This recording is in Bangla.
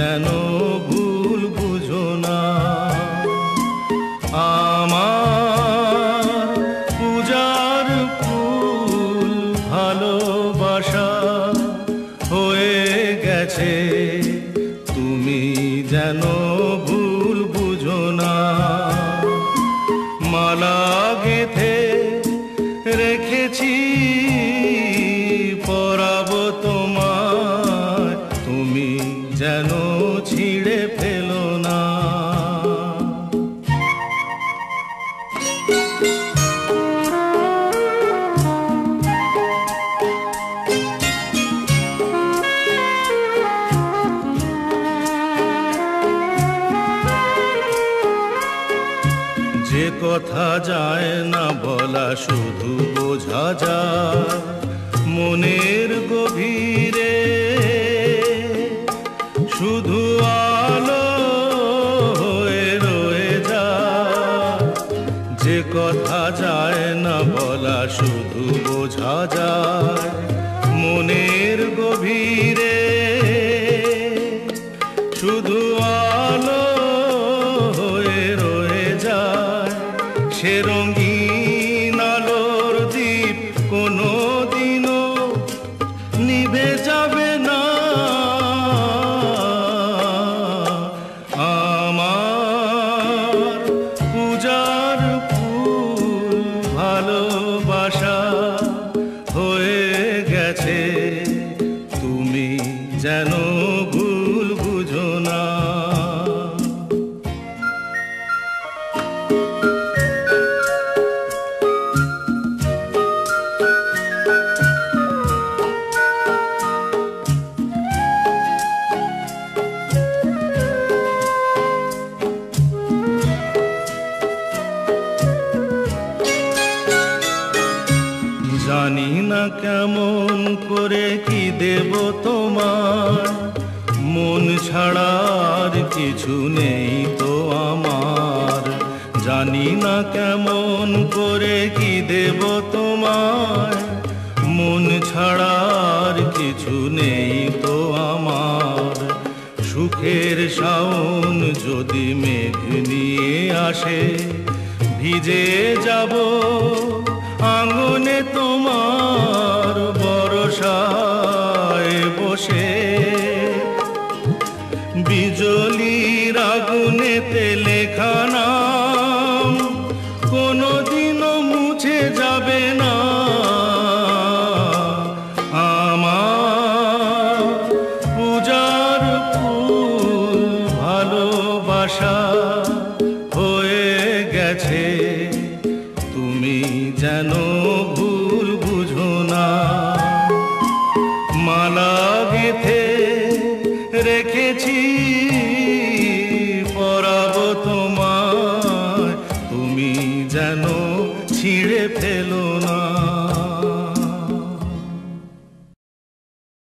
যেন ভুল বুঝো না। আমার পূজার ফুল ভালোবাসা হয়ে গেছে, তুমি যেন ভুল বুঝো না। মালা গেঁথে রেখেছি পরাবো তোমায়, তুমি যেন ছিঁড়ে ফেলো না। যে কথা যায় না বলা শুধু বোঝা যায় মনের গভীরে, শুধু আলো হয়ে রয়ে যায়। যে কথা যায় না বলা শুধু বোঝা যায় মনের গভীরে, শুধু আলো হয়ে রয়ে যায়। সে রঙিন আলোর দ্বীপ কোনো দিনও নিভে যাবে না। আমার পূজার ফুল ভালোবাসা হয়ে গেছে, তুমি যেন ভুল বুঝো না। জানি না কেমন করে কি দেব তোমার, মন ছাড়ার কিছু নেই তো আমার। জানি না কেমন করে কি দেব তোমার, মন ছাড়ার কিছু নেই তো আমার। সুখের শাওন যদি মেঘ নিয়ে আসে, ভিজে যাব আঙ্গনে তোমার বরসায় বসে। বিজলির আগুনেতে লেখা নাম কোনোদিনও মুছে যাবে না। আমার পূজার ফুল ভালোবাসা হয়ে গেছে, তুমি যেন ভুল বুঝো না। মালা গেঁথে রেখেছি পরাবো তোমায়, তুমি যেন ছিঁড়ে ফেলো না।